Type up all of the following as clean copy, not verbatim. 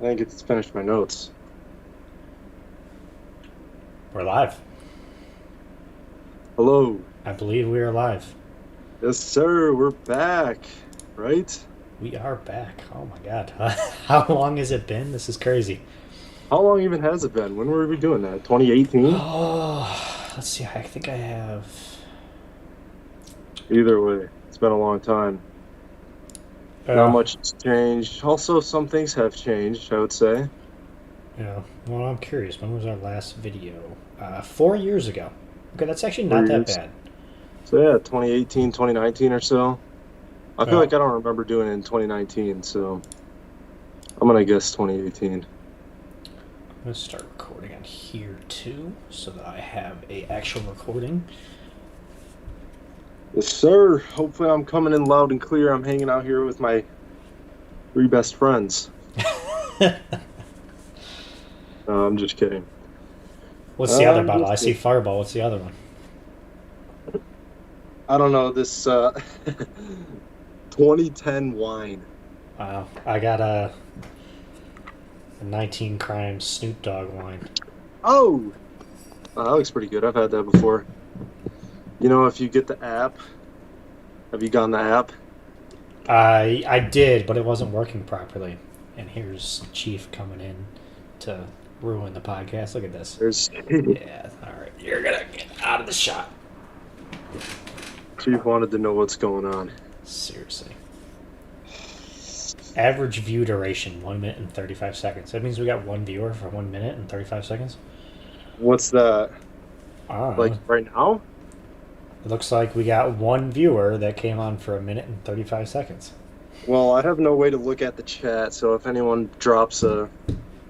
didn't get to finish my notes. We're live. Hello. I believe we are live. Yes, sir. We're back. Right? We are back. Oh my god. How long has it been? This is crazy. How long even has it been? When were we doing that? 2018? Oh, let's see. I think I have. Either way, it's been a long time. Not much has changed. Also, some things have changed, I would say. Yeah. Well, I'm curious. When was our last video? 4 years ago. Okay, that's actually 4 not that years. bad. So yeah, 2018, 2019 or so. I feel Well, like I don't remember doing it in 2019, so I'm gonna guess 2018. I'm gonna start recording on here too, so that I have a actual recording. Yes, sir. Hopefully I'm coming in loud and clear. I'm hanging out here with my 3 best friends. No, I'm just kidding. What's the other I'm bottle? just I see kidding. Fireball. What's the other one? I don't know, this 2010 wine. Wow. I got a 19 Crimes Snoop Dogg wine. Oh! That looks pretty good. I've had that before. You know, if you get the app, have you gotten the app? I did, but it wasn't working properly. And here's Chief coming in to ruin the podcast. Look at this. There's Yeah, all right. You're gonna get out of the shot. Chief wanted to know what's going on. Seriously. Average view duration 1 minute and 35 seconds. That means we got one viewer for 1 minute and 35 seconds. What's that? I don't Like know. right now? It looks like we got one viewer that came on for 1 minute and 35 seconds. Well, I have no way to look at the chat, so if anyone drops a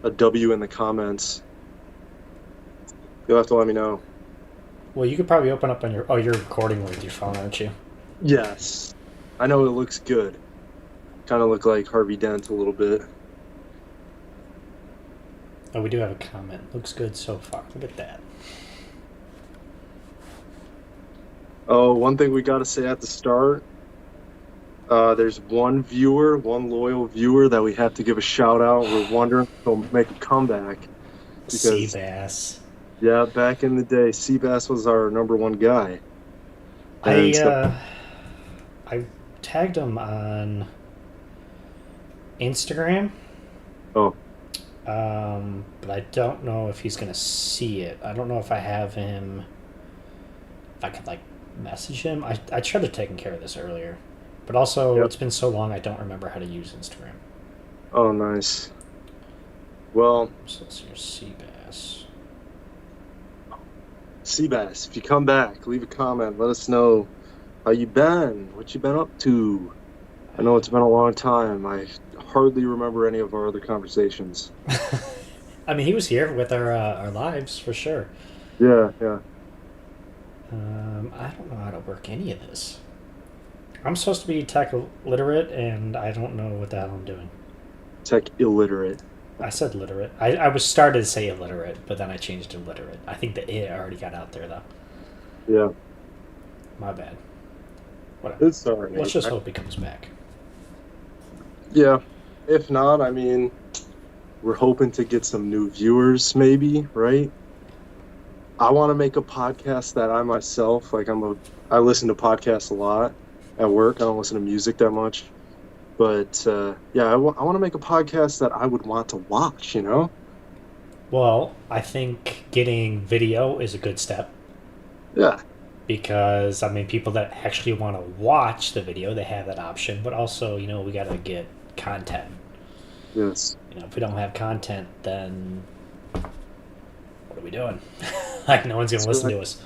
W in the comments, you'll have to let me know. Well, you could probably open up on your... Oh, you're recording with your phone, aren't you? Yes. I know it looks good. Kind of look like Harvey Dent a little bit. Oh, we do have a comment. Looks good so far. Look at that. Oh, one thing we got to say at the start. There's one loyal viewer that we have to give a shout out. We're wondering if he'll make a comeback. Because, Seabass. yeah, back in the day, Seabass was our #1 guy. I tagged him on Instagram. Oh, But I don't know if he's gonna see it. I don't know if I have him. If I could like message him. I tried to taking care of this earlier, but also yep. it's been so long I don't remember how to use Instagram. Oh, nice. Well, So let's see, Seabass. Seabass, if you come back, leave a comment. Let us know how you been, what you been up to. I know it's been a long time. I hardly remember any of our other conversations. I mean, he was here with our lives for sure. Yeah. I don't know how to work any of this. I'm supposed to be tech literate, and I don't know what the hell I'm doing. Tech illiterate. I said literate. I was started to say illiterate, but then I changed to literate. I think the it already got out there, though. Yeah. My bad. Whatever. It's alright. Let's just hope he comes back. Yeah. If not, I mean, we're hoping to get some new viewers, maybe, right? I want to make a podcast that I myself, I listen to podcasts a lot at work. I don't listen to music that much. But, yeah, I want to make a podcast that I would want to watch, you know? Well, I think getting video is a good step. Yeah. Because, I mean, people that actually want to watch the video, they have that option. But also, we got to get content. Yes. If we don't have content, then what are we doing? Like, no one's going to listen to us.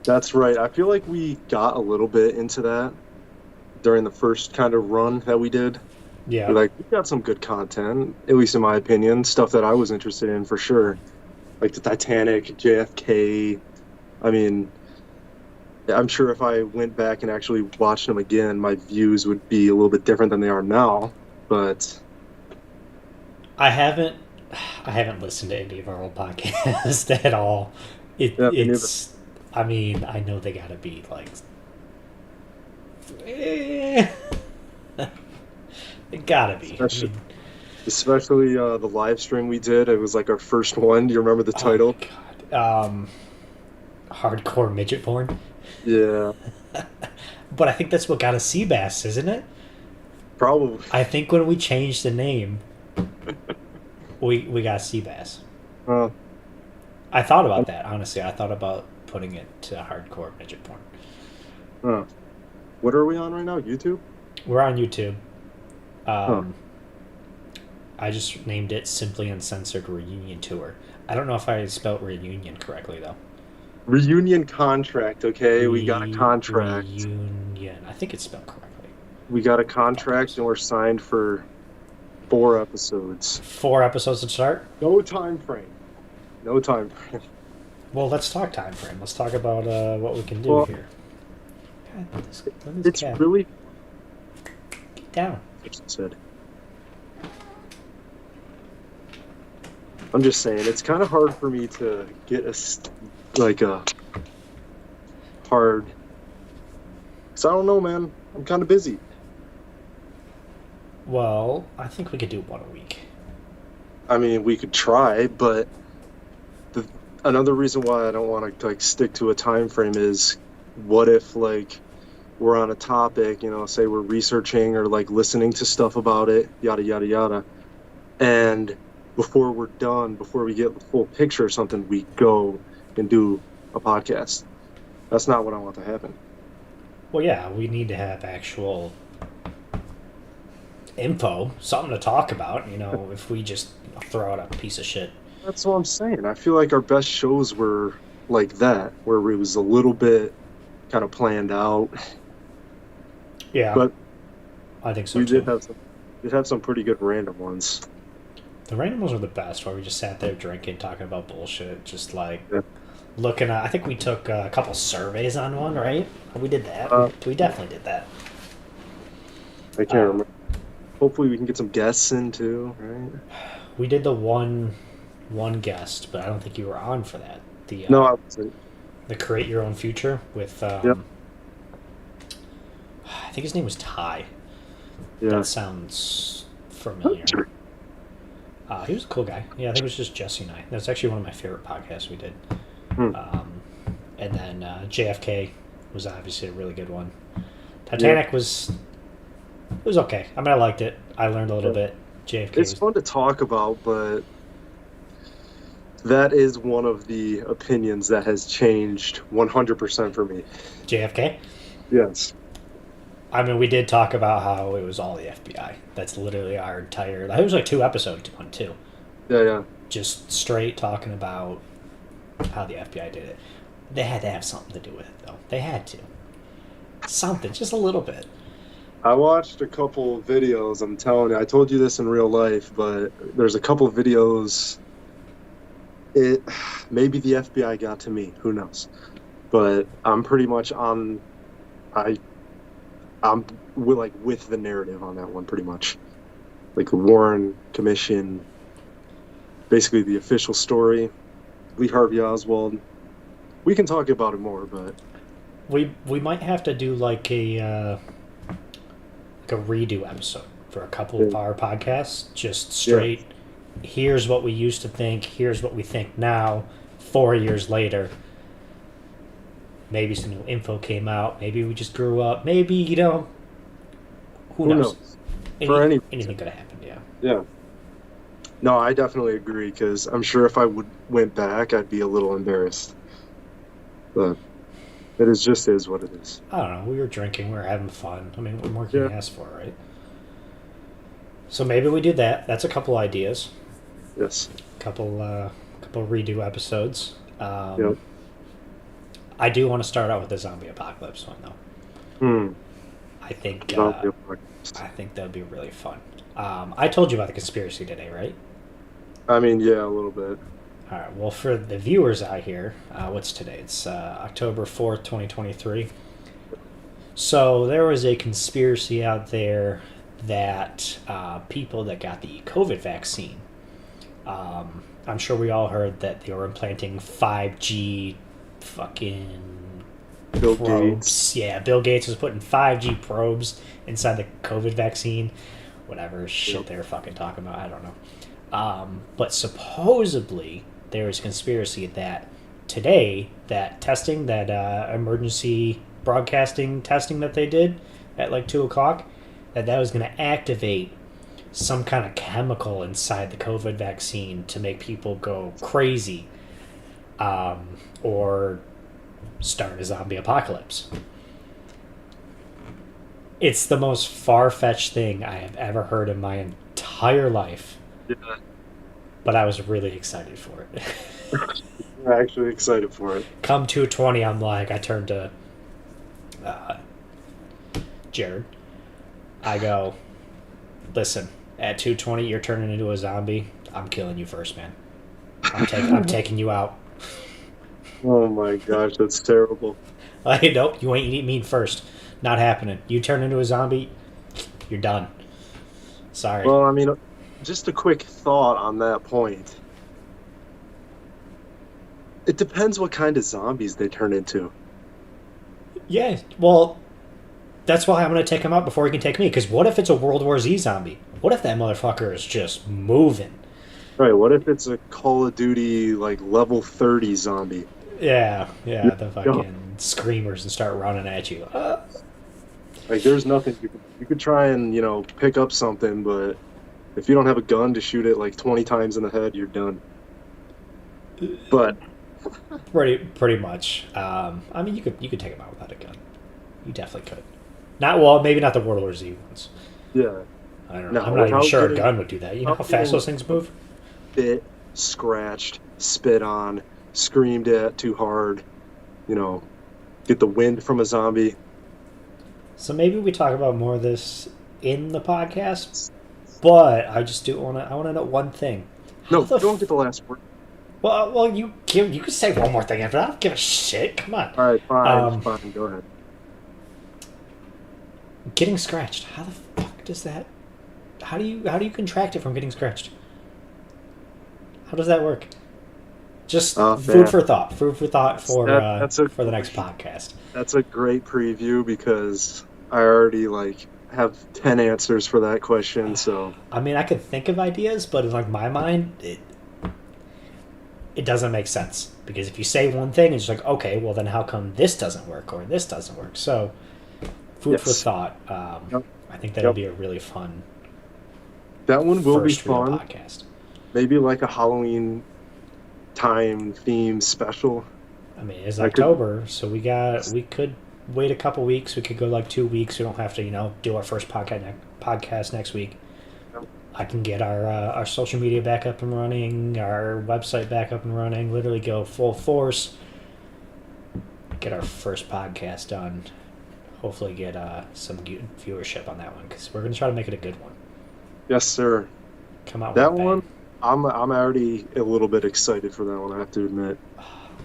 That's right. I feel like we got a little bit into that during the first kind of run that we did. Yeah. We got some good content, at least in my opinion, stuff that I was interested in for sure. Like the Titanic, JFK. I mean, I'm sure if I went back and actually watched them again, my views would be a little bit different than they are now. But I haven't listened to any of our old podcasts at all. It's I mean, I know they gotta be like It gotta be. I Especially, mean, especially the live stream we did. It was like our first one. Do you remember the oh title? my god. Hardcore midget porn. Yeah, But I think that's what got us Seabass, isn't it? probably. I think when we changed the name, we got Seabass. Uh, I thought about that, honestly. I thought about putting it to hardcore midget porn. uh, what are we on right now? YouTube? We're on YouTube. Huh. Um, I just named it Simply Uncensored Reunion Tour. I don't know if I spelled reunion correctly, though. Reunion contract. Okay, we got a contract. Reunion. I think it's spelled correctly. We got a I contract, apologize. and we're signed for 4 episodes. 4 episodes to start? No time frame. No time frame. Well, let's talk time frame. Let's talk about what we can do Well, here. God, this it's cat. really. Get down. Said. I'm just saying, it's kind of hard for me to get a hard. Cause I don't know, man. I'm kind of busy. Well, I think we could do one a week. I mean, we could try, but the another reason why I don't want to like stick to a time frame is, what if like we're on a topic, say we're researching or like listening to stuff about it, yada yada yada, and before we're done, before we get the full picture or something, we go and do a podcast. That's not what I want to happen. Well, yeah, we need to have actual info, something to talk about. If we just throw out a piece of shit. That's what I'm saying. I feel like our best shows were like that, where it was a little bit kind of planned out. Yeah, But I think so we too. did have some pretty good random ones. The random ones are the best, where we just sat there drinking, talking about bullshit, just like Yeah. looking at. I think we took a couple surveys on one, right? We did that. Uh, We definitely did that. I can't Uh, remember. Hopefully, we can get some guests in too, right? we did the one guest, but I don't think you were on for that. The No, I wasn't. the create your own future with Yep. I think his name was Ty. Yeah. That sounds familiar. He was a cool guy. Yeah, I think it was just Jesse and I. That's actually one of my favorite podcasts we did. Hmm. And then JFK was obviously a really good one. Titanic was okay. I mean, I liked it. I learned a little bit. JFK It's was fun to talk about, but that is one of the opinions that has changed 100% for me. JFK. Yes. I mean, we did talk about how it was all the FBI. That's literally our entire. It was like 2 episodes one too. Yeah, yeah. Just straight talking about how the FBI did it. They had to have something to do with it, though. They had to. Something, just a little bit. I watched a couple videos, I'm telling you. I told you this in real life, but there's a couple videos. Maybe the FBI got to me, who knows? But I'm pretty much on I'm with the narrative on that one pretty much. Like the Warren Commission, basically the official story. Lee Harvey Oswald. We can talk about it more, but We might have to do like a redo episode for a couple of our podcasts. Just straight. Here's what we used to think. Here's what we think now. 4 years later. Maybe some new info came out. Maybe we just grew up. Maybe who knows? For Anything could have happened. Yeah. Yeah. No, I definitely agree, because I'm sure if I went back, I'd be a little embarrassed. But it is what it is. I don't know. We were drinking. We were having fun. I mean, what more can you ask for, right? So maybe we do that. That's a couple ideas. Yes. Couple redo episodes. Yep. I do want to start out with the zombie apocalypse one, though. I think that would be really fun. I told you about the conspiracy today, right? I mean, yeah, a little bit. All right. Well, for the viewers out here, what's today? It's October 4th, 2023. So there was a conspiracy out there that people that got the COVID vaccine, I'm sure we all heard that they were implanting 5G fucking Bill probes. Gates. Yeah, Bill Gates was putting 5G probes inside the COVID vaccine, whatever shit they were fucking talking about. I don't know. But supposedly there is a conspiracy that today, that testing, that emergency broadcasting testing that they did at like 2 o'clock, that was going to activate some kind of chemical inside the COVID vaccine to make people go crazy, or start a zombie apocalypse. It's the most far-fetched thing I have ever heard in my entire life. Yeah. But I was really excited for it. I'm actually excited for it. Come 2:20, I'm like, I turned to Jared. I go, listen, at 2:20, you're turning into a zombie. I'm killing you first, man. I'm taking you out. Oh my gosh, that's terrible. Like, nope, you ain't eating me first. Not happening. You turn into a zombie, you're done. Sorry. Well, I mean, just a quick thought on that point. It depends what kind of zombies they turn into. Yeah, well, that's why I'm going to take him out before he can take me. Because what if it's a World War Z zombie? What if that motherfucker is just moving? Right, what if it's a Call of Duty, like, level 30 zombie? Yeah, the fucking screamers and start running at you. Like, there's nothing you could try and, pick up something, but if you don't have a gun to shoot it like 20 times in the head, you're done. But pretty much. I mean, you could take him out without a gun. You definitely could. Maybe not the World War Z ones. yeah, I don't know. I'm not even sure a gun would do that. You know how fast those things move? bit, scratched, spit on, screamed at too hard, get the wind from a zombie. So maybe we talk about more of this in the podcast, but I just want to know one thing. No, don't get the last word. Well, you can say one more thing after. I don't give a shit. Come on. All right, fine, go ahead. Getting scratched. How the fuck does that? How do you contract it from getting scratched? How does that work? Just food for thought. Food for thought for the next podcast. That's a great preview because I already have 10 answers for that question. So I mean, I could think of ideas, but in my mind, it doesn't make sense because if you say one thing, it's like, okay, well then how come this doesn't work or this doesn't work? So food for thought. Yep. I think that'll be a really fun. That one will be fun. Podcast. Maybe like a Halloween time theme special. I mean, it's October, so we could wait a couple weeks. We could go 2 weeks. We don't have to, do our first podcast next week. I can get our social media back up and running, our website back up and running, literally go full force, get our first podcast done, hopefully get some viewership on that one, because we're going to try to make it a good one. Yes, sir. Come out that with a bang. one, I'm already a little bit excited for that one, I have to admit.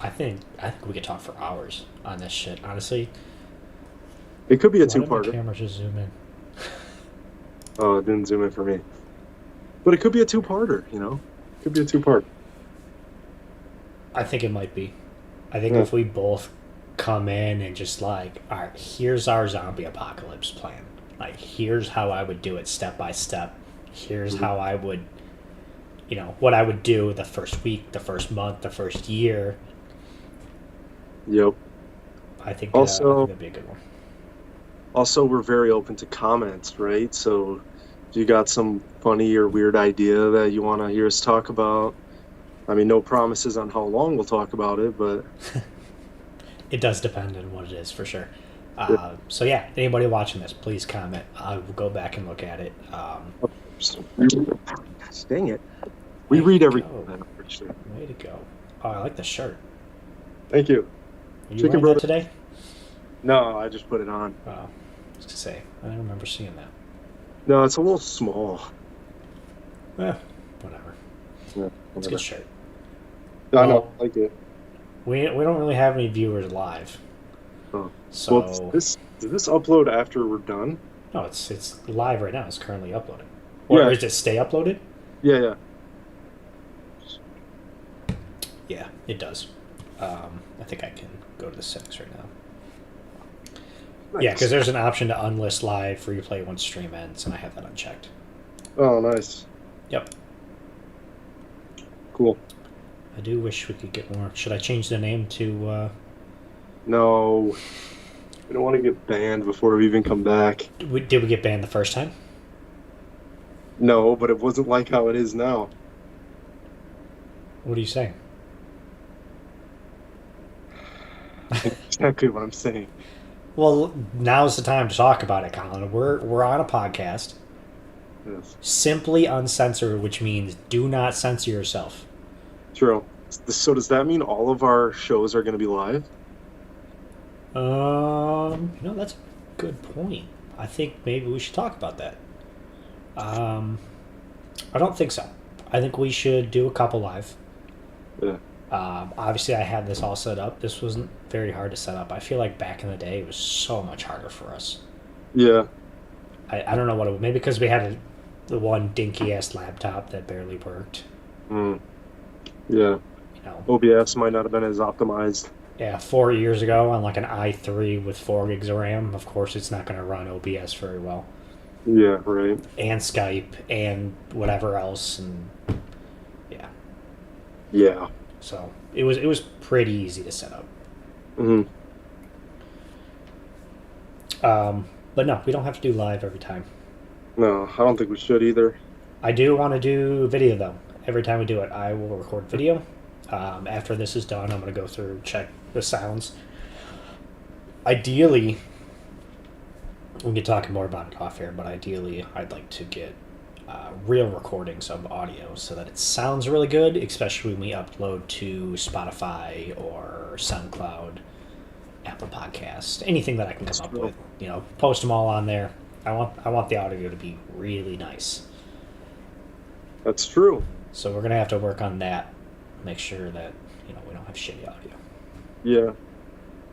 I think we could talk for hours on this shit, honestly. It could be a two-parter. Why did two-parter. my camera just zoom in? Oh, it didn't zoom in for me. But it could be a two-parter, It could be a two-part. I think it might be. I think if we both come in and just all right, here's our zombie apocalypse plan. Here's how I would do it step by step. Here's how I would, what I would do the first week, the first month, the first year. Yep. I think also, that'd be a good one. Also, we're very open to comments, right? So if you got some funny or weird idea that you want to hear us talk about, I mean, no promises on how long we'll talk about it, but... It does depend on what it is, for sure. So yeah, anybody watching this, please comment. I will go back and look at it. Dang it. We read everything. Way to go. Oh, I like the shirt. Thank you. Are you wearing that today? No, I just put it on. Oh, I was going to say, I don't remember seeing that. No, it's a little small. Whatever. Yeah, it's a good shirt. I know, I like it. We don't really have any viewers live. Oh. So well, does this upload after we're done? No, it's live right now. It's currently uploading. Or does it stay uploaded? Yeah. Yeah, it does. I think I can go to the settings right now. Nice. Yeah, because there's an option to unlist live for replay once stream ends, and I have that unchecked. Oh, nice. Yep. Cool. I do wish we could get more. Should I change the name to? No, we don't want to get banned before we even come back. Did we get banned the first time? No, but it wasn't like how it is now. What are you saying? Exactly what I'm saying. Well, now's the time to talk about it, Colin. We're on a podcast, Yes. simply uncensored, which means do not censor yourself. True. So does that mean all of our shows are going to be live? That's a good point. I think maybe we should talk about that. I don't think so. I think we should do a couple live. Yeah. Obviously, I had this all set up. This wasn't very hard to set up. I feel like back in the day, it was so much harder for us. Yeah. I don't know what it was. Maybe because we had the one dinky ass laptop that barely worked. Mm. Yeah. You know, OBS might not have been as optimized. yeah, 4 years ago on like an i3 with 4 gigs of RAM, of course it's not going to run OBS very well. Yeah, right. And Skype and whatever else, and yeah. Yeah. So it was pretty easy to set up. Hmm. But no, we don't have to do live every time. No, I don't think we should either. I do want to do video though. Every time we do it, I will record video. After this is done, I'm going to go through, check the sounds. Ideally, we can talk more about it off here, but ideally, I'd like to get real recordings of audio so that it sounds really good, especially when we upload to Spotify or SoundCloud, Apple Podcast, anything that I can come up with. You know, post them all on there. I want the audio to be really nice. That's true. So we're gonna have to work on that. Make sure that we don't have shitty audio. Yeah.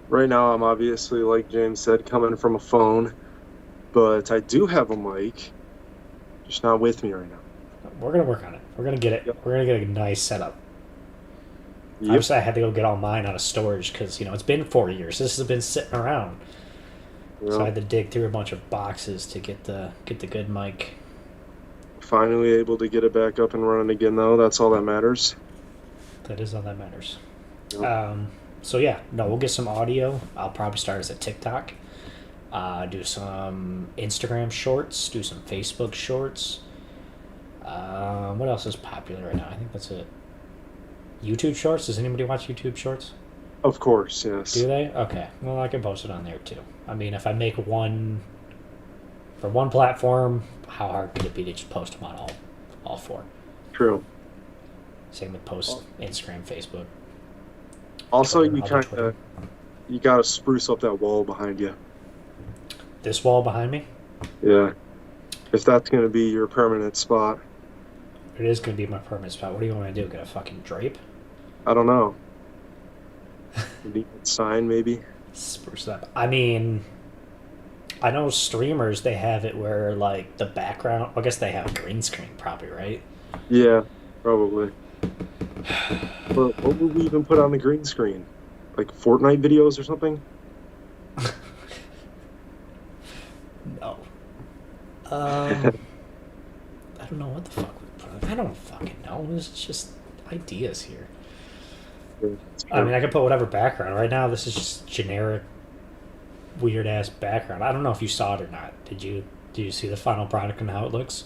Right now, I'm obviously, like James said, coming from a phone, but I do have a mic, just not with me right now. We're gonna work on it. We're gonna get it. Yep. We're gonna get a nice setup. Yep. Obviously, I had to go get all mine out of storage because it's been 4 years. This has been sitting around, so I had to dig through a bunch of boxes to get the good mic. Finally able to get it back up and running again, though. That's all that matters. That is all that matters. Yep. So yeah, no, we'll get some audio. I'll probably start as a TikTok. Do some Instagram shorts. Do some Facebook shorts. What else is popular right now? I think that's it. YouTube shorts. Does anybody watch YouTube shorts? Of course, yes. Do they? Okay. Well, I can post it on there too. I mean, if I make one for one platform, how hard could it be to just post them on all four? True. Same with post Instagram, Facebook. Also, Twitter, you gotta spruce up that wall behind you. This wall behind me? Yeah. If that's gonna be your permanent spot. It is going to be my permanent spot. What do you want me to do? Get a fucking drape? I don't know. Maybe a sign, maybe. Spruce up. I mean, I know streamers, they have it where, like, the background... I guess they have green screen, probably, right? Yeah, probably. But what would we even put on the green screen? Like Fortnite videos or something? No. I don't know what the fuck. I don't fucking know. It's just ideas here. I mean, I could put whatever background. Right now, this is just generic, weird ass background. I don't know if you saw it or not. Did you see the final product and how it looks?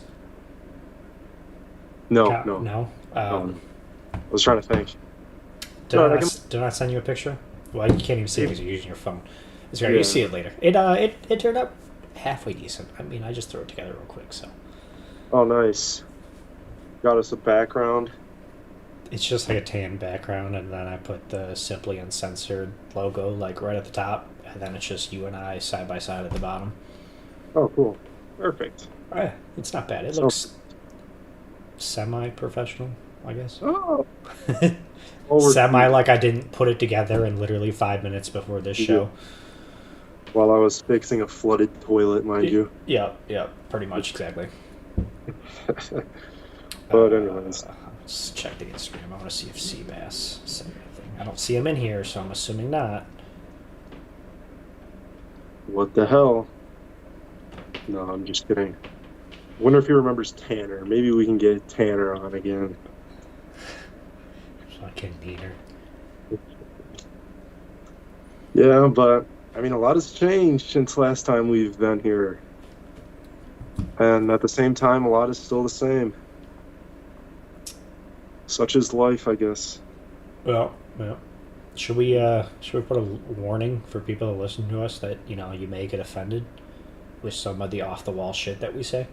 No. No. I was trying to think. Did I send you a picture? Well, you can't even see it because you're using your phone. It's right. Yeah. You see it later. It turned out halfway decent. I mean, I just threw it together real quick. So. Oh, nice. Got us a background. It's just like a tan background, and then I put the Simply Uncensored logo like right at the top, and then it's just you and I side by side at the bottom. Oh, cool. Perfect. Yeah, it's not bad. It looks semi-professional, I guess. Oh. Semi, like I didn't put it together in literally 5 minutes before this show. While I was fixing a flooded toilet, mind you. Yeah, pretty much, exactly. But anyways. Let's check the Instagram. I want to see if Seabass said anything. I don't see him in here, so I'm assuming not. What the hell? No, I'm just kidding. Wonder if he remembers Tanner. Maybe we can get Tanner on again. Fucking Neener. Yeah, but I mean, a lot has changed since last time we've been here. And at the same time, a lot is still the same. Such is life, I guess. Well, yeah. Should we put a warning for people that listen to us that you may get offended with some of the off the wall shit that we say?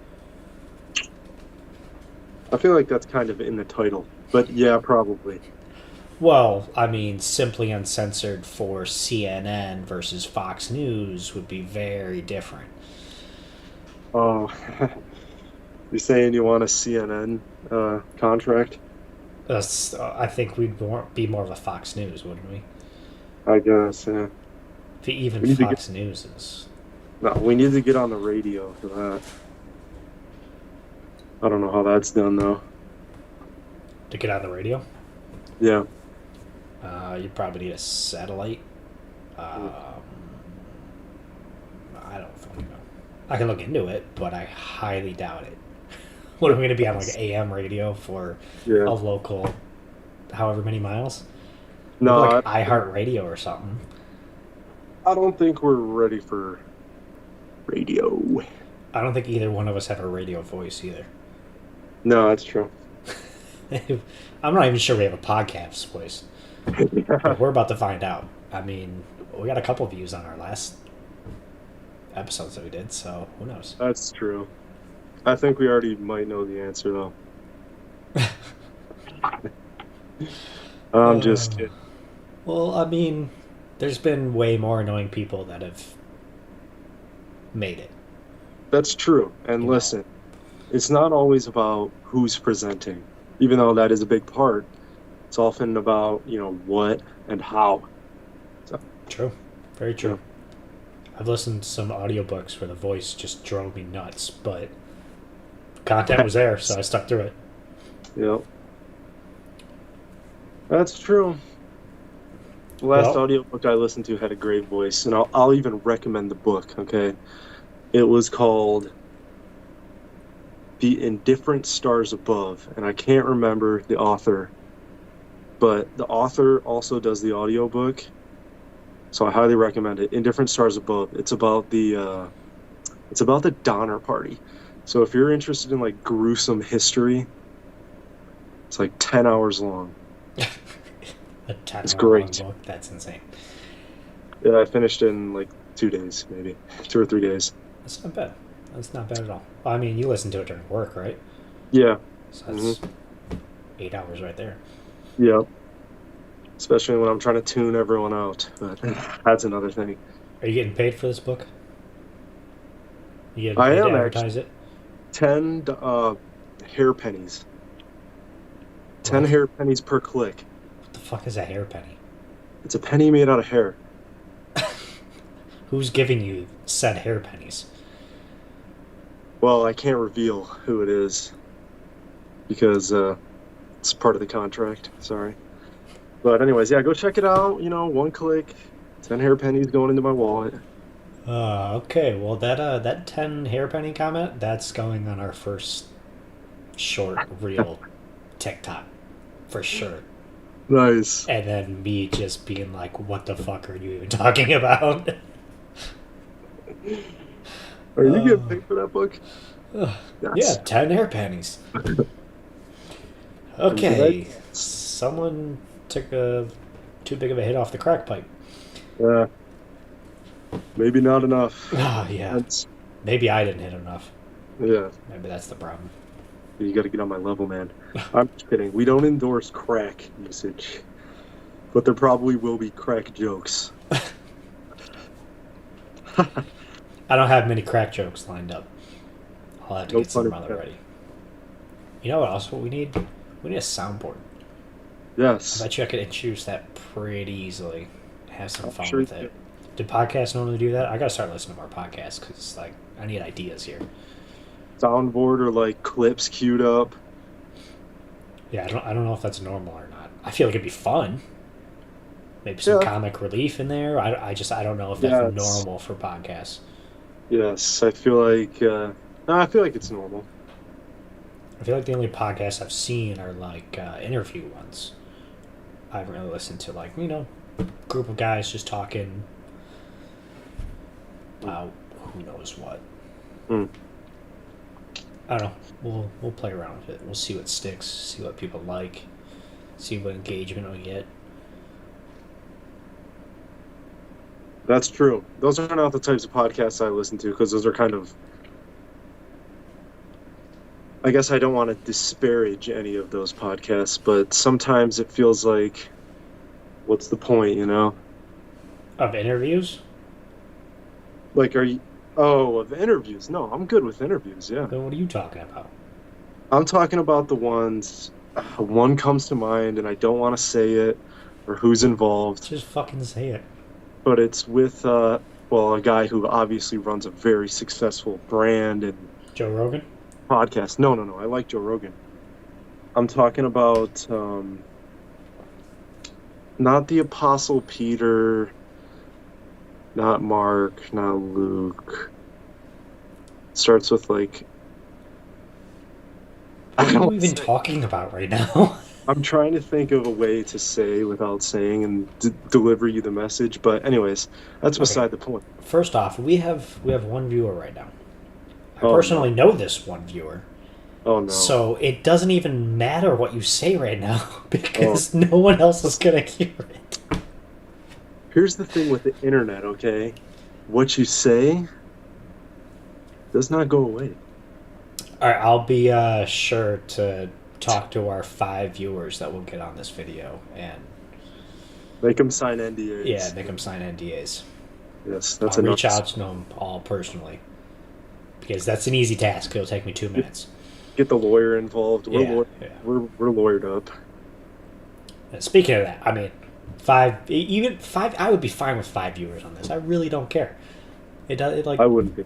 I feel like that's kind of in the title. But yeah, probably. Well, I mean, simply uncensored for CNN versus Fox News would be very different. Oh, you're saying you want a CNN contract? I think we'd be more of a Fox News, wouldn't we? I guess, yeah. Even We need to Fox News is. No, we need to get on the radio for that. I don't know how that's done, though. To get on the radio? Yeah. You probably need a satellite. I don't fucking know. I can look into it, but I highly doubt it. What, am I going to be on like AM radio for Yeah. a local, however many miles? No, Like iHeartRadio or something. I don't think we're ready for radio. I don't think either one of us have a radio voice either. No, that's true. I'm not even sure we have a podcast voice. But we're about to find out. I mean, we got a couple of views on our last episodes that we did, so who knows? That's true. I think we already might know the answer, though. I'm just kidding. Well, I mean, there's been way more annoying people that have made it. That's true. And listen, it's not always about who's presenting, even though that is a big part. It's often about, what and how. So, true. Very true. Yeah. I've listened to some audiobooks where the voice just drove me nuts, but content was there, so I stuck through it. Yep. That's true. The last audiobook I listened to had a great voice, and I'll even recommend the book, okay? It was called The Indifferent Stars Above, and I can't remember the author, but the author also does the audiobook, so I highly recommend it. Indifferent Stars Above. It's about the Donner Party. So if you're interested in like gruesome history, it's like 10 hours long. A 10 it's great. Book? That's insane. Yeah, I finished in like 2 days, maybe 2 or 3 days. That's not bad. That's not bad at all. Well, I mean, you listen to it during work, right? Yeah. So that's 8 hours right there. Yeah. Especially when I'm trying to tune everyone out. But that's another thing. Are you getting paid for this book? You getting paid to advertise it? 10 hair pennies. 10 hair pennies per click. What the fuck is a hair penny? It's a penny made out of hair. Who's giving you said hair pennies? Well, I can't reveal who it is because it's part of the contract. Sorry. But anyways, yeah, go check it out. 1 click, 10 hair pennies going into my wallet. Okay. Well, that 10 hair penny comment, that's going on our first short reel TikTok for sure. Nice. And then me just being like, "What the fuck are you even talking about?" Are you getting paid for that book? Yeah, 10 hair pennies. Okay, someone took too big of a hit off the crack pipe. Yeah. Maybe not enough. Oh, yeah. Maybe I didn't hit enough. Yeah. Maybe that's the problem. You got to get on my level, man. I'm just kidding. We don't endorse crack usage, but there probably will be crack jokes. I don't have many crack jokes lined up. I'll have to get some other ready. You know what else we need? We need a soundboard. Yes. I bet you I could introduce that pretty easily. Have some fun with it. Do podcasts normally do that? I gotta start listening to more podcasts because I need ideas here. Soundboard or like clips queued up. Yeah, I don't know if that's normal or not. I feel like it'd be fun. Maybe some comic relief in there. I don't know if that's normal for podcasts. Yes, I feel like No, I feel like it's normal. I feel like the only podcasts I've seen are like interview ones. I haven't really listened to like group of guys just talking about who knows what. Mm. I don't know. We'll play around with it. We'll see what sticks. See what people like. See what engagement we get. That's true. Those are not the types of podcasts I listen to because those are kind of. I guess I don't want to disparage any of those podcasts, but sometimes it feels like, what's the point, you know? Of interviews? Like, are you? Oh, of interviews? No, I'm good with interviews. Yeah, Then what are you talking about? I'm talking about the ones. One comes to mind, and I don't want to say it or who's involved, Just fucking say it. but it's with well, a guy who obviously runs a very successful brand and Joe Rogan? podcast. No, no, no. I like Joe Rogan. I'm talking about not the Apostle Peter, not Mark, not Luke. Starts with like. What I are you don't even say- talking about right now? I'm trying to think of a way to say without saying and deliver you the message. But anyways, that's beside the point. First off, we have one viewer right now. I Oh, personally know this one viewer. Oh no. So it doesn't even matter what you say right now because no one else is going to hear it. Here's the thing with the internet, okay? What you say does not go away. All right, I'll be sure to talk to our 5 viewers that will get on this video and Make them sign NDAs. yeah, make them sign NDAs. Yes, that's I'll enough. reach out to them all personally because that's an easy task. It'll take me 2 minutes. Get the lawyer involved. We're Yeah. we're lawyered up. And speaking of that, I mean, 5, even 5. I would be fine with 5 viewers on this. I really don't care. It does. It like I wouldn't be.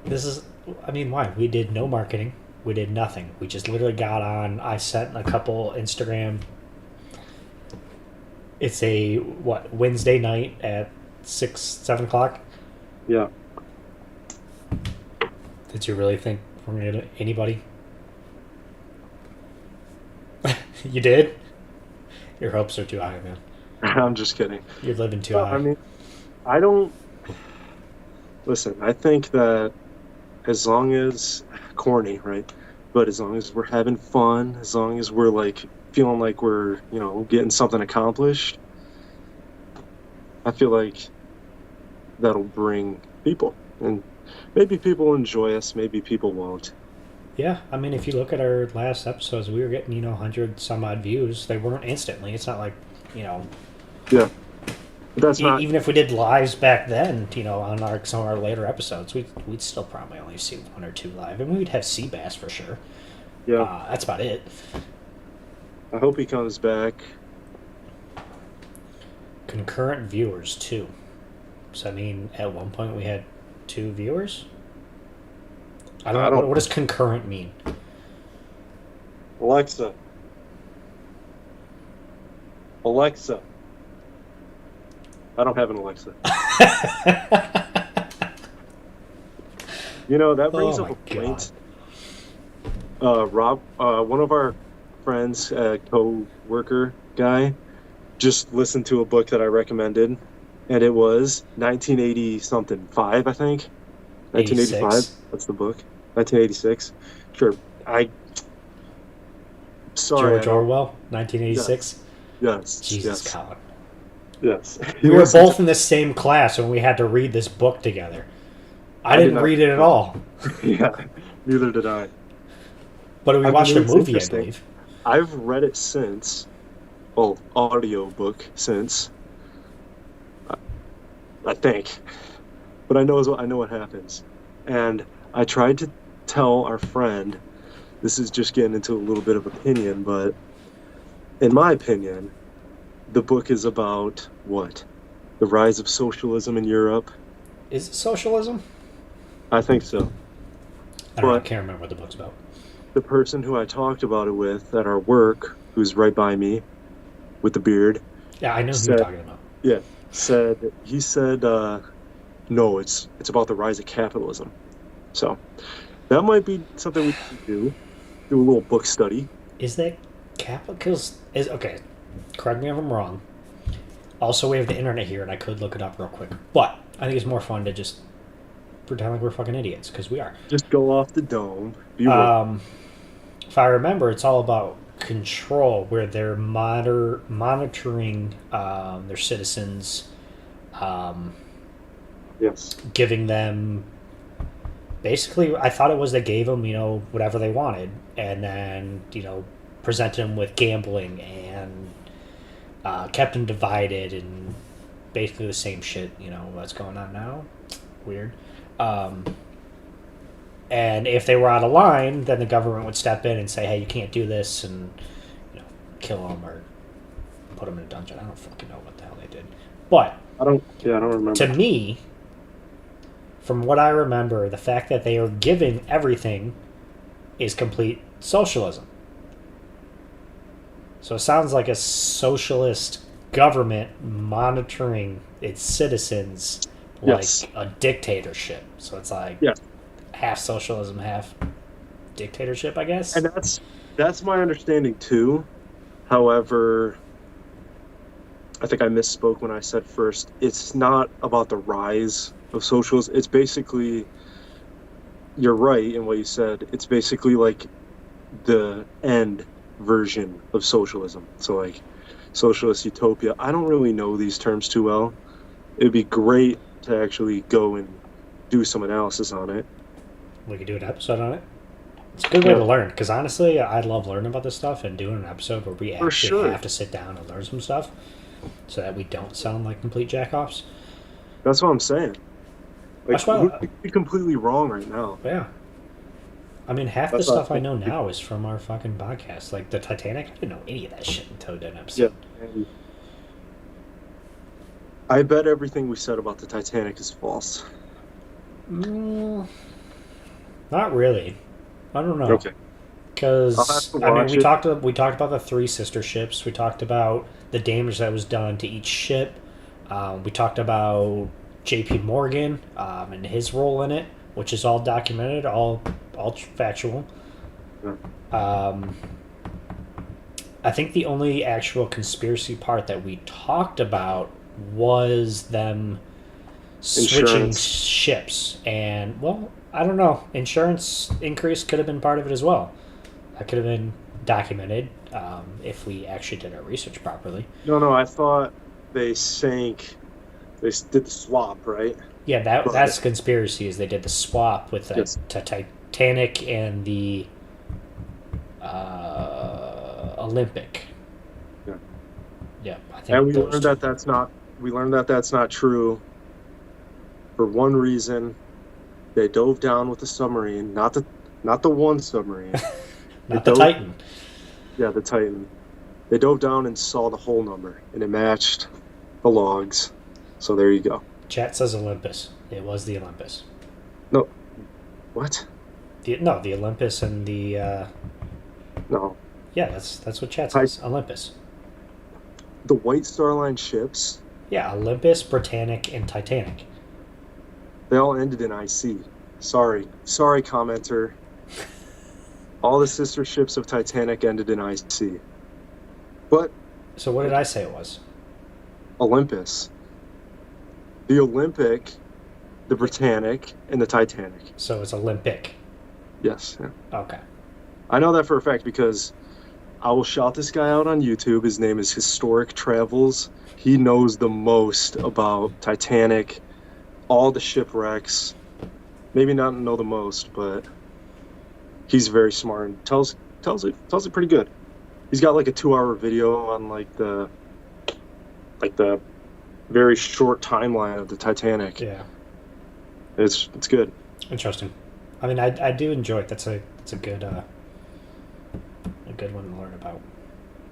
this is. I mean, why? We did no marketing. We did nothing. We just literally got on. I sent a couple Instagram. It's a Wednesday night at 7 o'clock. Yeah. Did you really think we're gonna get anybody? You did? Your hopes are too high, man. I'm just kidding. You're living too Well, high. I mean, I don't. Listen, I think that as long as corny, right? But as long as we're having fun, as long as we're like feeling like we're, getting something accomplished, I feel like that'll bring people. And maybe people will enjoy us, maybe people won't. Yeah, I mean, if you look at our last episodes, we were getting 100 some odd views. They weren't instantly. It's not like Yeah. But that's not. even if we did lives back then, on some of our later episodes, we'd still probably only see 1 or 2 live, and we'd have Seabass for sure. Yeah. That's about it. I hope he comes back. Concurrent viewers too. So I mean, at one point we had 2 viewers. I don't know. What does concurrent mean? Alexa. Alexa. I don't have an Alexa. That brings Oh up my a point. Rob, one of our friends, co-worker guy, just listened to a book that I recommended, and it was 1980 something 5, I think. 1985. 86. That's the book. 1986. Sure. Sorry. George Orwell, 1986. Yes. Jesus, yes. Colin. Yes. We were both in the same class when we had to read this book together. I didn't read it at all. Yeah, neither did I. But we watched a it's movie, I interesting. believe. I've read it since. Well, audio book since. I think. But I know what happens. And I tried to tell our friend, this is just getting into a little bit of opinion, but in my opinion, the book is about what? The rise of socialism in Europe. Is it socialism? I think so. I don't know, I But- can't remember what the book's about. The person who I talked about it with at our work, who's right by me with the beard, Yeah, I know who Said- you're talking about. he said no, it's about the rise of capitalism. So that might be something we can do a little book study. Is that capital? Because is okay. Correct me if I'm wrong. Also, we have the internet here, and I could look it up real quick. But I think it's more fun to just pretend like we're fucking idiots, because we are. Just go off the dome. Be wrong. If I remember, it's all about control, where they're monitoring their citizens, Yes. giving them. Basically, I thought it was they gave them, whatever they wanted, and then, presented them with gambling and kept them divided, and basically the same shit, what's going on now. Weird. And if they were out of line, then the government would step in and say, hey, you can't do this, and, kill them or put them in a dungeon. I don't fucking know what the hell they did. But I don't remember. to me, from what I remember, the fact that they are giving everything is complete socialism. So it sounds like a socialist government monitoring its citizens like Yes. a dictatorship. So it's like Yes. half socialism, half dictatorship, I guess. And that's my understanding too. However, I think I misspoke when I said first, it's not about the rise of socialism. It's basically, you're right in what you said. It's basically like the end version of socialism. So like socialist utopia. I don't really know these terms too well. It'd be great to actually go and do some analysis on it. We could do an episode on it. It's a good way to learn, because honestly, I love learning about this stuff and doing an episode where we actually have to sit down and learn some stuff so that we don't sound like complete jackoffs. That's what I'm saying. Like, That's why- we could be completely wrong right now. Yeah. I mean, half That's the not- stuff I know now is from our fucking podcast. Like the Titanic, I didn't know any of that shit until we did an episode. Yeah. And I bet everything we said about the Titanic is false. Not really. I don't know. Okay. Because I'll have to I mean, watch we it. talked about the three sister ships. We talked about the damage that was done to each ship. We talked about J.P. Morgan and his role in it, which is all documented, all factual. Yeah. I think the only actual conspiracy part that we talked about was them switching Insurance. ships, and well, I don't know. Insurance increase could have been part of it as well. That could have been documented if we actually did our research properly. No, I thought they sank. They did the swap, right? Yeah, But- that's conspiracy. Is they did the swap with the Yes. Titanic and the Olympic. Yeah. Yeah, I think. And we those learned two. that that's not. We learned that that's not true. For one reason, they dove down with the submarine, not the one submarine. Not They the dove- Titan. Yeah, the Titan. They dove down and saw the whole number, and it matched the logs. So there you go. Chat says Olympus. It was the Olympus. What? The Olympus and the No. yeah, that's what chat says. Olympus. The White Star Line ships, Yeah, Olympus, Britannic, and Titanic. they all ended in IC. Sorry, commenter. All the sister ships of Titanic ended in IC. But So what did I say it was? Olympus, the Olympic, the Britannic, and the Titanic. So it's Olympic. Yes. Yeah. Okay. I know that for a fact because I will shout this guy out on YouTube. His name is Historic Travels. He knows the most about Titanic, all the shipwrecks. Maybe not know the most, but he's very smart and tells it pretty good. He's got like a 2-hour video on like the very short timeline of the Titanic. Yeah. It's good. Interesting. I mean, I do enjoy it. That's a good one to learn about.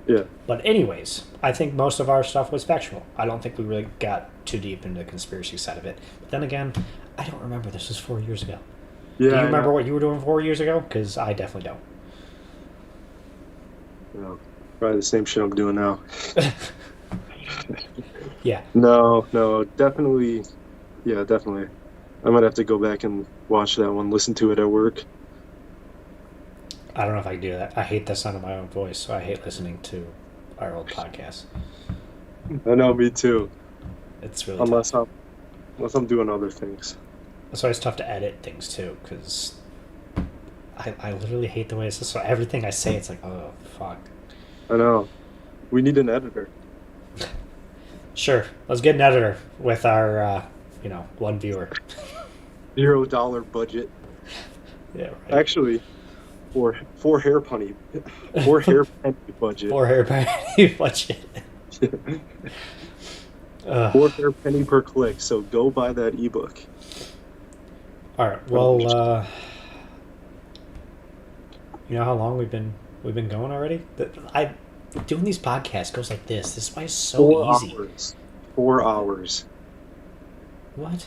Yeah. But anyways, I think most of our stuff was factual. I don't think we really got too deep into the conspiracy side of it. But then again, I don't remember. This was 4 years ago. Yeah. Do you I remember know. what you were doing 4 years ago? Because I definitely don't. You know, probably the same shit I'm doing now. Yeah. No, definitely. Yeah, definitely. I might have to go back and watch that one, listen to it at work. I don't know if I can do that. I hate the sound of my own voice, so I hate listening to our old podcasts. I know, me too. It's really Unless tough. I'm doing other things. That's why it's tough to edit things too, because I literally hate the way it's so everything I say. It's like, oh fuck. I know. We need an editor. Sure, let's get an editor with our one viewer. $0 budget. Yeah, right. Actually, four hair penny budget. 4 hair penny budget. 4 hair penny per click. So go buy that ebook. All right. Well, you know how long we've been going already? Doing these podcasts goes like this. This is why it's so easy. 4 hours. What?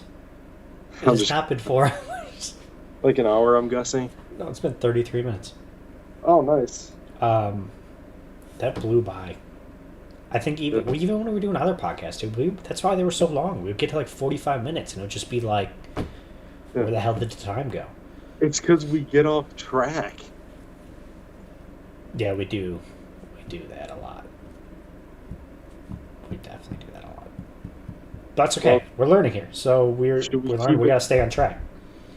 It's not been 4 hours. Like an hour, I'm guessing. No, it's been 33 minutes. Oh, nice. That blew by. I think even when we were doing other podcasts, dude, that's why they were so long. We would get to like 45 minutes, and it would just be like, where the hell did the time go? It's because we get off track. Yeah, we do. We do that a lot. We definitely do that a lot. But that's okay. We're learning here, so we're learning. We gotta stay on track.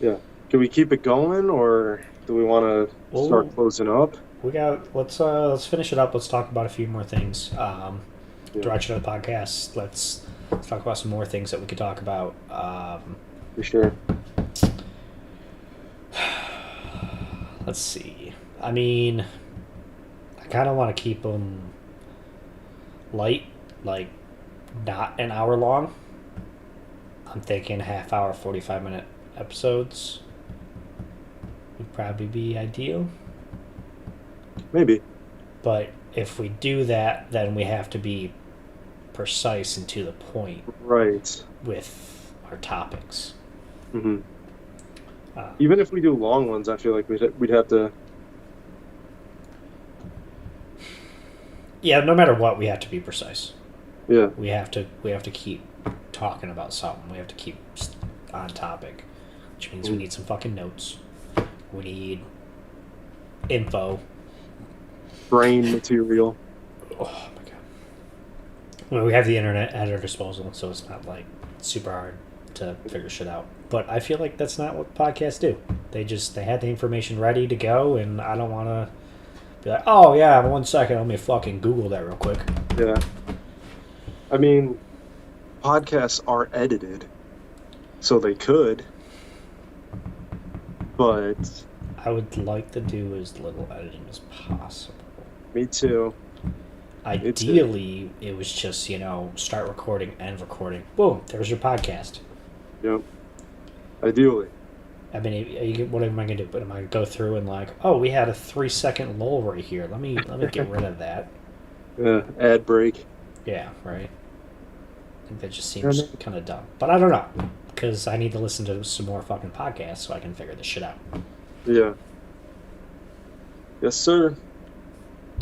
Yeah. Can we keep it going, or do we want to start closing up? Let's finish it up. Let's talk about a few more things. Direction of the podcast. Let's talk about some more things that we could talk about. For sure. Let's see. I mean, I kind of want to keep them light, like not an hour long. I'm thinking half hour, 45-minute episodes would probably be ideal. Maybe. But if we do that, then we have to be precise and to the point. Right. With our topics. Mm-hmm. Even if we do long ones, I feel like we'd have to. Yeah, no matter what, we have to be precise. Yeah. We have to keep talking about something. We have to keep on topic, which means we need some fucking notes. We need info. Brain material. Oh my god. Well, we have the internet at our disposal, so it's not like super hard to figure shit out. But I feel like that's not what podcasts do. They had the information ready to go, and I don't want to be like, oh yeah, 1 second, let me fucking Google that real quick. Yeah. I mean, podcasts are edited, so they could, but I would like to do as little editing as possible. Me too. Ideally, it was just, start recording, end recording. Boom, there's your podcast. Yep. Ideally. I mean, what am I going to do? But am I going to go through and like, oh, we had a 3-second lull right here. Let me get rid of that. Yeah, ad break. Yeah, right. I think that just seems kind of dumb. But I don't know, because I need to listen to some more fucking podcasts so I can figure this shit out. Yeah. Yes, sir.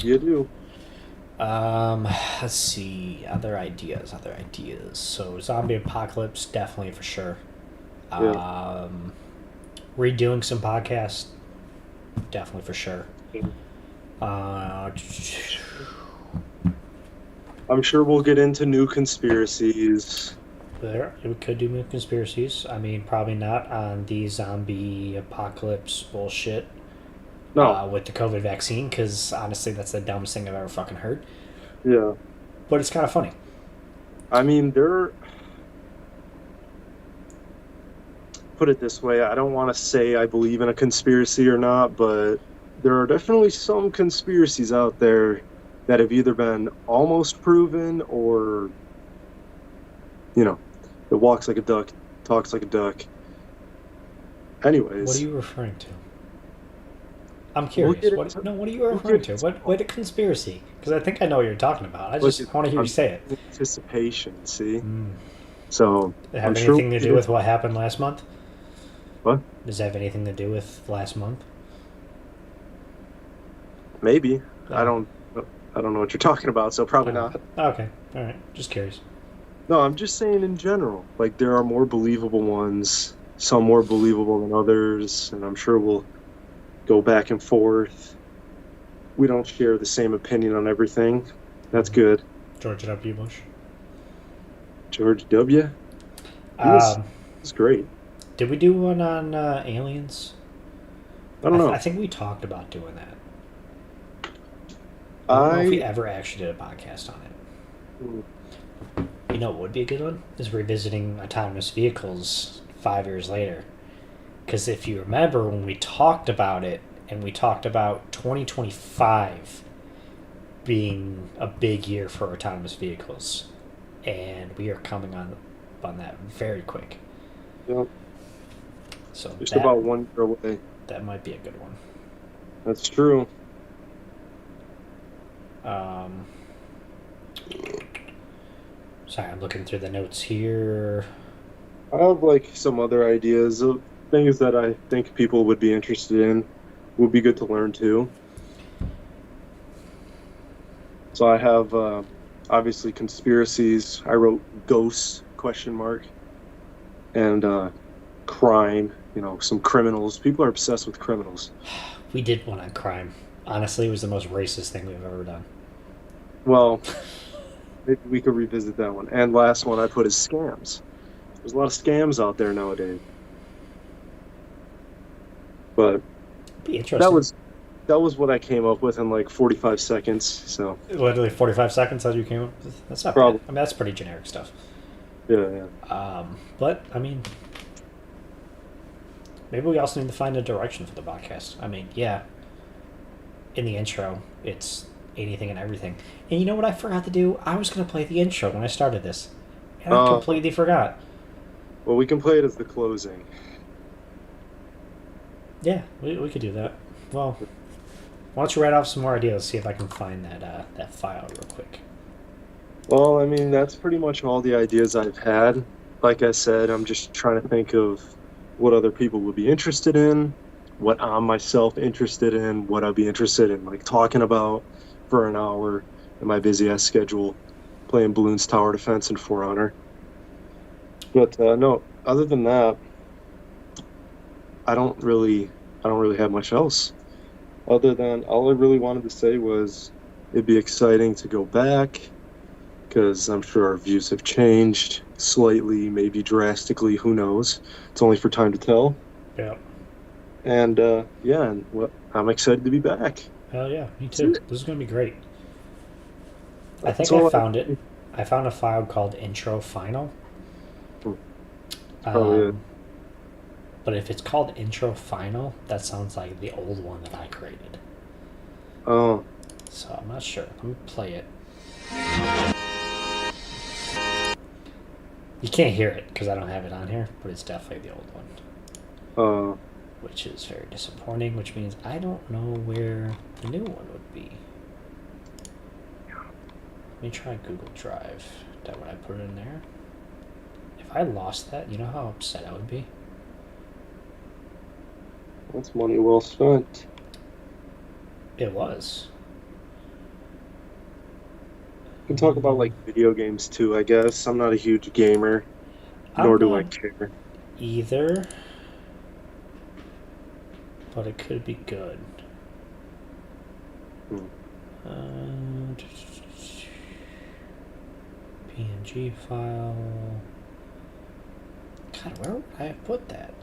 You do. Let's see. Other ideas. So zombie apocalypse, definitely for sure. Yeah. Redoing some podcasts, definitely for sure. I'm sure we'll get into new conspiracies. We could do new conspiracies. I mean, probably not on the zombie apocalypse bullshit. No. With the COVID vaccine, because honestly, that's the dumbest thing I've ever fucking heard. Yeah. But it's kind of funny. I mean, put it this way, I don't want to say I believe in a conspiracy or not, but there are definitely some conspiracies out there that have either been almost proven or, it walks like a duck, talks like a duck. Anyways. What are you referring to? I'm curious. What are you referring to? What a conspiracy? Because I think I know what you're talking about. I just want to hear you say it. Anticipation, see? So, does it have anything to do with what happened last month? What? Does it have anything to do with last month? Maybe. I don't know what you're talking about, so probably not. Okay. All right. Just curious. No, I'm just saying in general. Like, there are more believable ones some more believable than others, and I'm sure we'll go back and forth. We don't share the same opinion on everything. That's good. George W. Bush. George W. He was, Um, was great. did we do one on aliens? I don't know. I think we talked about doing that. I don't know if we ever actually did a podcast on it. You know what would be a good one? Is revisiting autonomous vehicles 5 years later. Because if you remember when we talked about it, and we talked about 2025 being a big year for autonomous vehicles, and we are coming on that very quick. Yep. So Just about 1 year away. That might be a good one. That's true. Sorry, I'm looking through the notes here. I have like some other ideas of things that I think people would be interested in. Would be good to learn too. So I have obviously conspiracies. I wrote ghosts ? And crime. Some criminals. People are obsessed with criminals. We did one on crime. Honestly, it was the most racist thing we've ever done. Well, maybe we could revisit that one. And last one I put is scams. There's a lot of scams out there nowadays. But be interesting. That was what I came up with in like 45 seconds. So literally 45 seconds that you came up with? That's not bad. I mean, that's pretty generic stuff. Yeah. But I mean, maybe we also need to find a direction for the podcast. I mean, yeah. In the intro, it's anything and everything. And you know what I forgot to do? I was going to play the intro when I started this. And I completely forgot. Well, we can play it as the closing. Yeah, we could do that. Well, why don't you write off some more ideas, see if I can find that file real quick. Well, I mean, that's pretty much all the ideas I've had. Like I said, I'm just trying to think of what other people would be interested in, what I'm myself interested in, what I'd be interested in like talking about for an hour in my busy ass schedule, playing Balloons Tower Defense and For Honor. But no, other than that, I don't really have much else. Other than all I really wanted to say was it'd be exciting to go back, because I'm sure our views have changed slightly, maybe drastically, who knows. It's only for time to tell. Yeah. And I'm excited to be back. Hell yeah, me too. This is going to be great. I think I found it. I found a file called Intro Final. But if it's called Intro Final, that sounds like the old one that I created. Oh. So I'm not sure. Let me play it. You can't hear it because I don't have it on here, but it's definitely the old one. Which is very disappointing, which means I don't know where the new one would be. Let me try Google Drive. That would I put it in there? If I lost that, you know how upset I would be? That's money well spent. It was. We can talk about like video games too, I guess. I'm not a huge gamer, nor do I care. Either. But it could be good. PNG file. God, where would I have put that?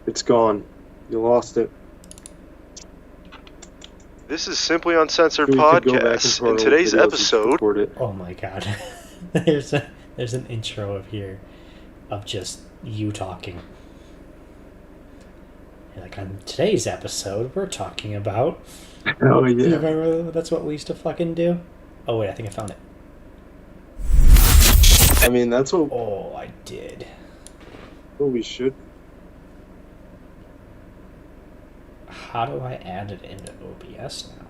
It's gone. You lost it. This is Simply Uncensored Podcast. In today's episode... Oh my god. There's an intro of here of just you talking. Like, on today's episode, we're talking about... Oh, yeah. You remember that's what we used to fucking do? Oh, wait, I think I found it. I mean, that's what... Oh, I did. What we should... How do I add it into OBS now?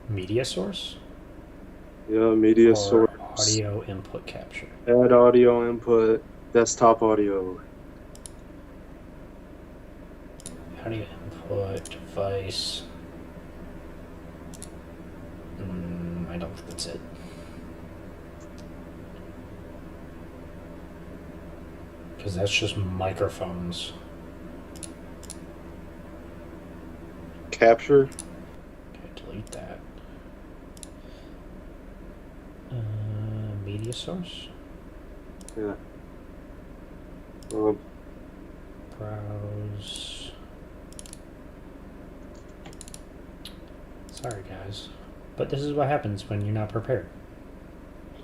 Media source? Yeah, media source. Audio input capture. Add audio input. Desktop audio. Audio input, device. I don't think that's it. Because that's just microphones. Capture. Okay, delete that. Media source. Yeah. Browse. Sorry, guys. But this is what happens when you're not prepared.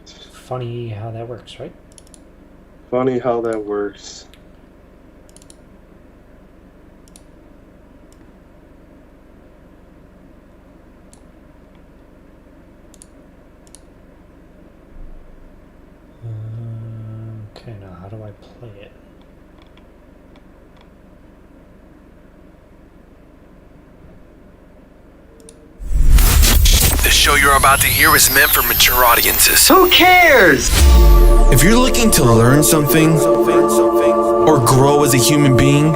Funny how that works, right? Funny how that works. Okay, now how do I play it? The show you're about to hear is meant for mature audiences. Who cares? If you're looking to learn something or grow as a human being,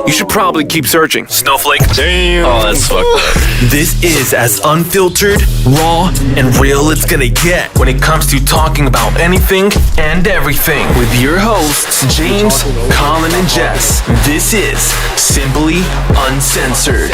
you should probably keep searching. Snowflake. Damn. Oh, that's fucked up. This is as unfiltered, raw, and real it's gonna get when it comes to talking about anything and everything. With your hosts, James, Colin, and Jess. This is Simply Uncensored.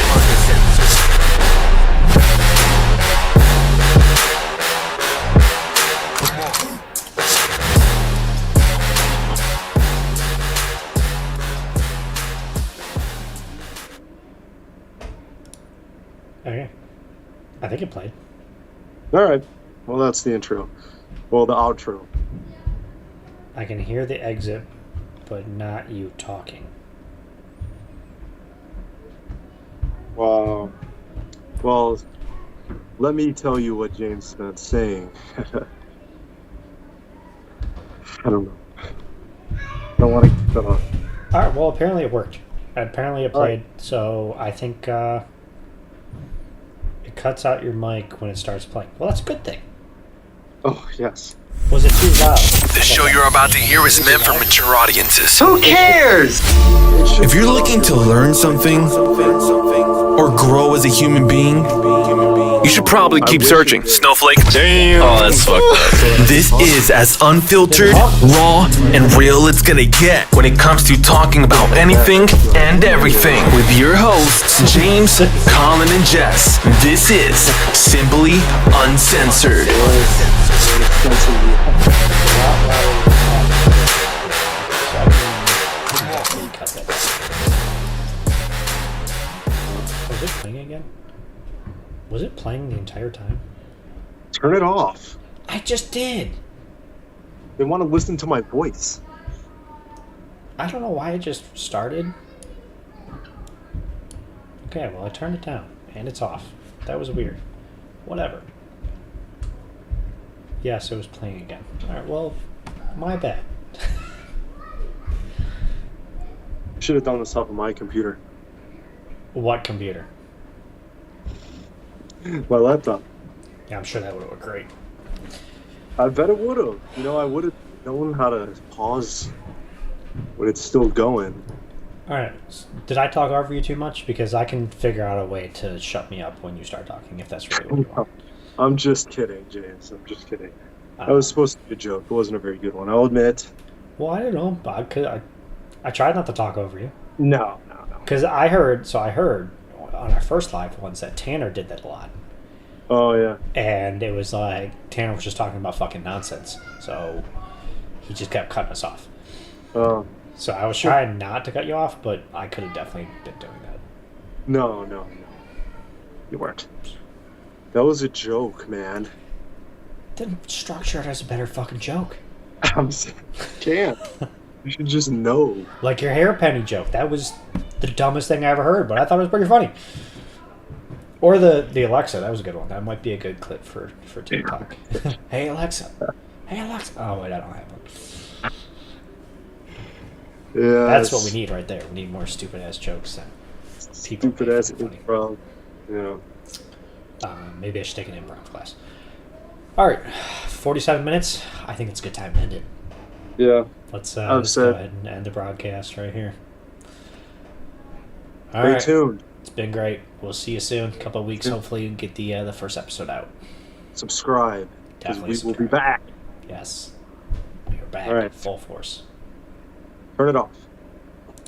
Okay. I think it played. All right. Well, that's the intro. Well, the outro. I can hear the exit, but not you talking. Wow. Well, let me tell you what James has been saying. I don't know. I don't want to get that off. All right. Well, apparently it worked. Apparently it played. Right. So I think it cuts out your mic when it starts playing. Well, that's a good thing. Oh, yes. Was it too loud? The show you're about to hear is meant for mature audiences. Who cares? If you're looking to learn something or grow as a human being, you should probably keep searching. Snowflake. Damn. Oh, that's fucked up. This is as unfiltered, raw, and real it's gonna get when it comes to talking about anything and everything. With your hosts, James, Colin, and Jess. This is Simply Uncensored. Was it playing again? Was it playing the entire time? Turn it off. I just did. They want to listen to my voice. I don't know why it just started. Okay, well I turned it down and it's off. That was weird. Whatever. Yes, it was playing again. Alright, well, my bad. Should have done this off of my computer. What computer? My laptop. Yeah, I'm sure that would have worked great. I bet it would have. You know, I would have known how to pause when it's still going. Alright, did I talk over you too much? Because I can figure out a way to shut me up when you start talking, if that's really what you want. I'm just kidding, James. I'm just kidding. That was supposed to be a joke. It wasn't a very good one, I'll admit. Well, I don't know. I tried not to talk over you. No. Because I heard on our first live ones that Tanner did that a lot. Oh, yeah. And it was like, Tanner was just talking about fucking nonsense. So he just kept cutting us off. Oh. So I was trying not to cut you off, but I could have definitely been doing that. No. You weren't. That was a joke, man. Then structure it as a better fucking joke. I'm saying, can't. You should just know. Like your hair penny joke. That was the dumbest thing I ever heard, but I thought it was pretty funny. Or the Alexa. That was a good one. That might be a good clip for TikTok. Hey, Alexa. Oh, wait, I don't have one. Yeah. That's what we need right there. We need more stupid-ass jokes than people. Stupid-ass improv. Yeah. Maybe I should take an improv class. All right. 47 minutes. I think it's a good time to end it. Yeah. Let's go ahead and end the broadcast right here. All Stay right. tuned. It's been great. We'll see you soon. A couple of weeks. Hopefully, you get the first episode out. Subscribe. Definitely We will be back. Yes. We're back. All right. Full force. Turn it off.